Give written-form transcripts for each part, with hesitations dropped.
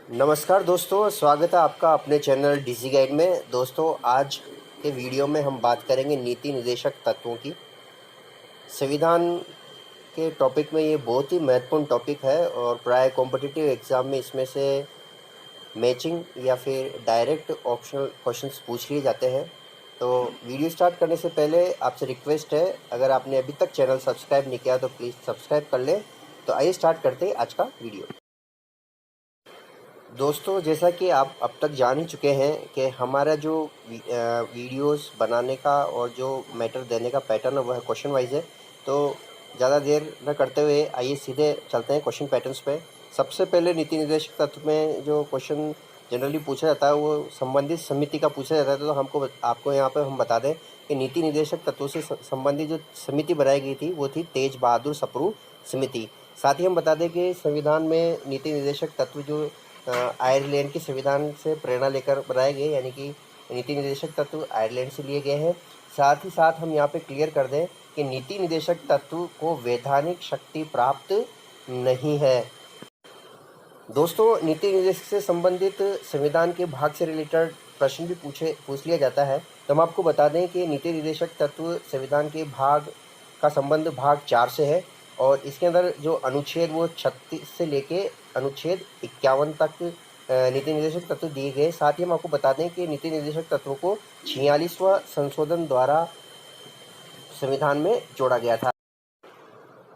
नमस्कार दोस्तों, स्वागत है आपका अपने चैनल डीसी गाइड में। दोस्तों, आज के वीडियो में हम बात करेंगे नीति निर्देशक तत्वों की। संविधान के टॉपिक में ये बहुत ही महत्वपूर्ण टॉपिक है और प्राय कॉम्पिटिटिव एग्ज़ाम में इसमें से मैचिंग या फिर डायरेक्ट ऑप्शनल क्वेश्चंस पूछ लिए जाते हैं। तो वीडियो स्टार्ट करने से पहले आपसे रिक्वेस्ट है, अगर आपने अभी तक चैनल सब्सक्राइब नहीं किया तो प्लीज़ सब्सक्राइब कर लें। तो आइए स्टार्ट करते हैं आज का वीडियो। दोस्तों, जैसा कि आप अब तक जान ही चुके हैं कि हमारा जो वीडियोस बनाने का और जो मैटर देने का पैटर्न है वह है क्वेश्चन वाइज है। तो ज़्यादा देर न करते हुए आइए सीधे चलते हैं क्वेश्चन पैटर्न्स पे। सबसे पहले नीति निर्देशक तत्व में जो क्वेश्चन जनरली पूछा जाता है वो संबंधित समिति का पूछा जाता है। तो आपको यहाँ पर हम बता दें कि नीति निर्देशक तत्वों से संबंधित जो समिति बनाई गई थी वो थी तेज बहादुर सप्रू समिति। साथ ही हम बता दें कि संविधान में नीति निर्देशक तत्व जो आयरलैंड के संविधान से प्रेरणा लेकर बनाए गए, यानी कि नीति निर्देशक तत्व आयरलैंड से लिए गए हैं। साथ ही साथ हम यहाँ पे क्लियर कर दें कि नीति निर्देशक तत्व को वैधानिक शक्ति प्राप्त नहीं है। दोस्तों, नीति निर्देशक से संबंधित संविधान के भाग से रिलेटेड प्रश्न भी पूछ लिया जाता है। तो हम आपको बता दें कि नीति निर्देशक तत्व संविधान के भाग का संबंध भाग 4 से है और इसके अंदर जो अनुच्छेद वो 36 से लेके अनुच्छेद 51 तक नीति निर्देशक तत्व दिए गए। साथ ही हम आपको बता दें कि नीति निर्देशक तत्वों को 46वां संशोधन द्वारा संविधान में जोड़ा गया था।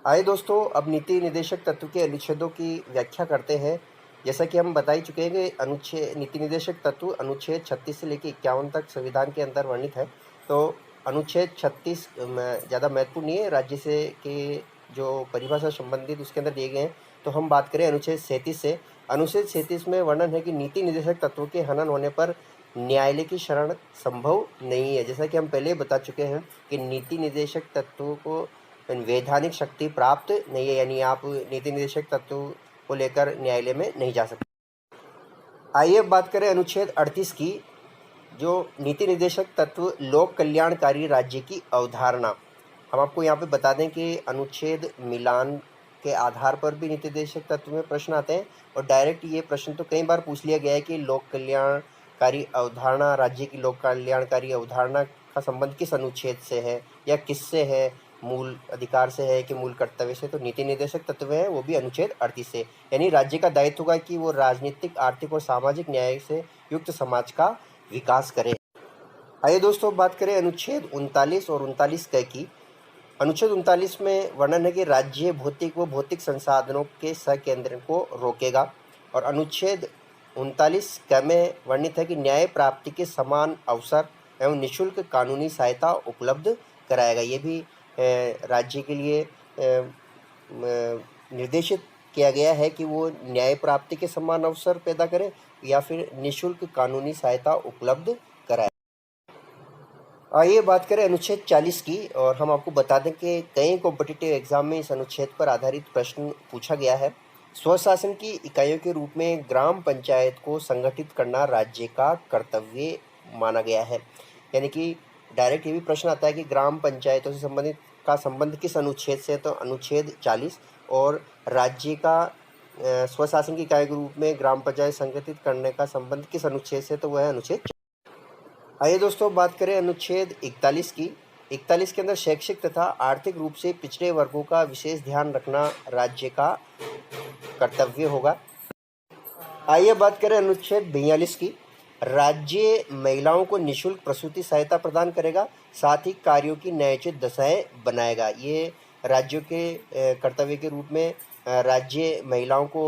आइए दोस्तों, अब नीति निर्देशक तत्व के अनुच्छेदों की व्याख्या करते हैं। जैसा कि हम बता ही चुके हैं कि नीति निर्देशक तत्व अनुच्छेद 36 से लेकर 51 तक संविधान के अंदर वर्णित है। तो अनुच्छेद 36 ज़्यादा महत्वपूर्ण नहीं है, राज्य से के जो परिभाषा संबंधित उसके अंदर दिए गए हैं। तो हम बात करें अनुच्छेद 37 से। अनुच्छेद 37 में वर्णन है कि नीति निर्देशक तत्वों के हनन होने पर न्यायालय की शरण संभव नहीं है। जैसा कि हम पहले बता चुके हैं कि नीति निर्देशक तत्वों को वैधानिक शक्ति प्राप्त नहीं है, यानी आप नीति निर्देशक तत्व को लेकर न्यायालय में नहीं जा सकते। आइए अब बात करें अनुच्छेद 38 की, जो नीति निर्देशक तत्व लोक कल्याणकारी राज्य की अवधारणा। हम आपको यहाँ पे बता दें कि अनुच्छेद मिलान के आधार पर भी नीति निर्देशक तत्व में प्रश्न आते हैं और डायरेक्ट ये प्रश्न तो कई बार पूछ लिया गया है कि लोक कल्याणकारी अवधारणा, राज्य की लोक कल्याणकारी अवधारणा का संबंध किस अनुच्छेद से है या किससे है, मूल अधिकार से है कि मूल कर्तव्य से। तो नीति निर्देशक तत्व है वो भी अनुच्छेद 38 से, यानी राज्य का दायित्व होगा कि वो राजनीतिक, आर्थिक और सामाजिक न्याय से युक्त समाज का विकास करे। आइए दोस्तों, बात करें अनुच्छेद 39 और 39 क की। अनुच्छेद 39 में वर्णन है कि राज्य भौतिक व भौतिक संसाधनों के संकेंद्रण को रोकेगा और अनुच्छेद 39 क में वर्णित है कि न्याय प्राप्ति के समान अवसर एवं निःशुल्क कानूनी सहायता उपलब्ध कराएगा। ये भी राज्य के लिए निर्देशित किया गया है कि वो न्याय प्राप्ति के समान अवसर पैदा करे या फिर निःशुल्क कानूनी सहायता उपलब्ध कराए। आइए बात करें अनुच्छेद 40 की और हम आपको बता दें कि कई कॉम्पिटिटिव एग्जाम में इस अनुच्छेद पर आधारित प्रश्न पूछा गया है। स्वशासन की इकाइयों के रूप में ग्राम पंचायत को संगठित करना राज्य का कर्तव्य माना गया है, यानी कि डायरेक्ट ये भी प्रश्न आता है कि ग्राम पंचायतों से संबंधित का संबंध किस अनुच्छेद से है। तो अनुच्छेद 40 और राज्य का स्वशासन की इकाई के रूप में ग्राम पंचायत संगठित करने का संबंध किस अनुच्छेद से, तो वह है अनुच्छेद। आइए दोस्तों, बात करें अनुच्छेद 41 की। 41 के अंदर शैक्षिक तथा आर्थिक रूप से पिछड़े वर्गों का विशेष ध्यान रखना राज्य का कर्तव्य होगा। आइए बात करें अनुच्छेद 42 की। राज्य महिलाओं को निःशुल्क प्रसूति सहायता प्रदान करेगा, साथ ही कार्यों की न्यायोचित दशाएं बनाएगा। ये राज्यों के कर्तव्य के रूप में राज्य महिलाओं को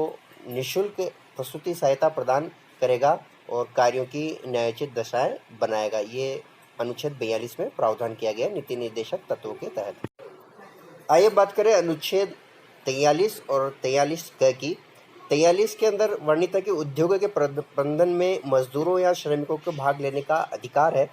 निःशुल्क प्रसूति सहायता प्रदान करेगा और कार्यों की न्यायोचित दशाएं बनाएगा। ये अनुच्छेद 42 में प्रावधान किया गया नीति निर्देशक तत्वों के तहत। आइए बात करें अनुच्छेद 43 और 43 क की। 43 के अंदर वर्णित है कि उद्योगों के प्रबंधन में मजदूरों या श्रमिकों को भाग लेने का अधिकार है।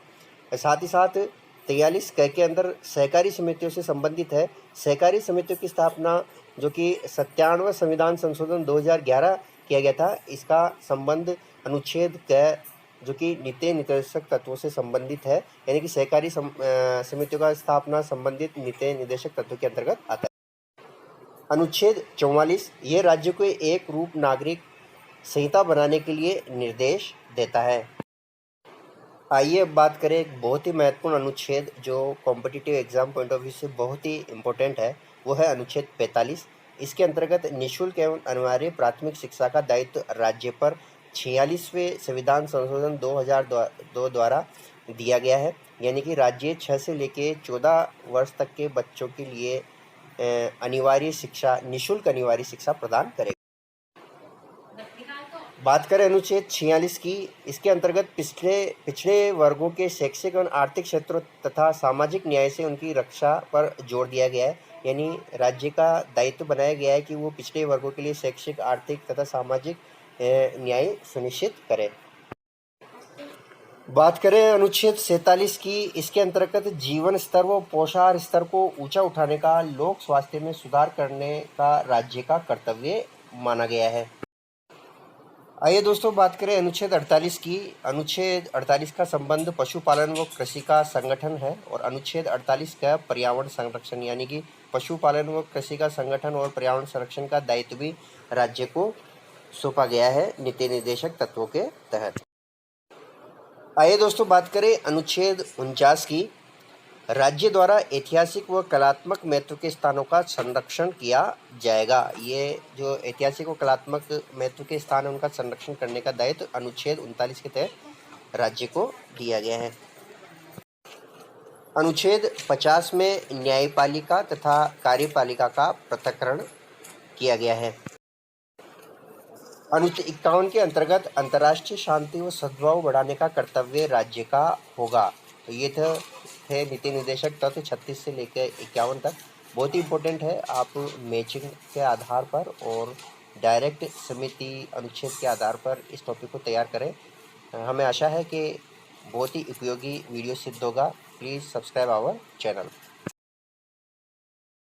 साथ ही साथ 43 क के अंदर सहकारी समितियों से संबंधित है। सहकारी समितियों की स्थापना जो कि 97वां संविधान संशोधन 2011 किया गया था, इसका संबंध अनुच्छेद क जो कि नीति निर्देशक तत्वों से संबंधित है, यानी कि सहकारी समितियों का स्थापना संबंधित नीति निर्देशक तत्व के अंतर्गत आता है। अनुच्छेद 44, ये राज्य को एक रूप नागरिक संहिता बनाने के लिए निर्देश देता है। आइए अब बात करें एक बहुत ही महत्वपूर्ण अनुच्छेद जो competitive exam point of view से बहुत ही इम्पोर्टेंट है, वो है अनुच्छेद 45। इसके अंतर्गत निःशुल्क एवं अनिवार्य प्राथमिक शिक्षा का दायित्व राज्य पर 46वें संविधान संशोधन 2002 द्वारा दिया गया है। यानी कि राज्य 6 से लेकर 14 वर्ष तक के बच्चों के लिए अनिवार्य शिक्षा, निःशुल्क अनिवार्य शिक्षा प्रदान करेगा। बात करें अनुच्छेद 46 की, इसके अंतर्गत पिछड़े वर्गों के शैक्षिक और आर्थिक क्षेत्रों तथा सामाजिक न्याय से उनकी रक्षा पर जोर दिया गया है। यानी राज्य का दायित्व बनाया गया है कि वो पिछड़े वर्गों के लिए शैक्षिक, आर्थिक तथा सामाजिक न्याय सुनिश्चित करे। बात करें अनुच्छेद 47 की, इसके अंतर्गत जीवन स्तर व पोषाहार स्तर को ऊंचा उठाने का, लोक स्वास्थ्य में सुधार करने का राज्य का कर्तव्य माना गया है। आइए दोस्तों बात करें अनुच्छेद 48 की। अनुच्छेद 48 का संबंध पशुपालन व कृषि का संगठन है और अनुच्छेद 48 का पर्यावरण संरक्षण, यानी कि पशुपालन व कृषि का संगठन और पर्यावरण संरक्षण का दायित्व भी राज्य को सौंपा गया है नीति निर्देशक तत्वों के तहत। आइए दोस्तों बात करें अनुच्छेद 49 की। राज्य द्वारा ऐतिहासिक व कलात्मक महत्व के स्थानों का संरक्षण किया जाएगा। ये जो ऐतिहासिक व कलात्मक महत्व के स्थान है उनका संरक्षण करने का दायित्व अनुच्छेद 39 के तहत राज्य को दिया गया है। अनुच्छेद 50 में न्यायपालिका तथा कार्यपालिका का पृथक्करण किया गया है। अनुच्छेद 51 के अंतर्गत अंतर्राष्ट्रीय शांति व सद्भाव बढ़ाने का कर्तव्य राज्य का होगा। तो ये थे नीति निर्देशक तत्व 36 से लेकर 51 तक। बहुत ही इम्पोर्टेंट है, आप मैचिंग के आधार पर और डायरेक्ट समिति अनुच्छेद के आधार पर इस टॉपिक को तैयार करें। हमें आशा है कि बहुत ही उपयोगी वीडियो सिद्ध होगा। Please subscribe our channel.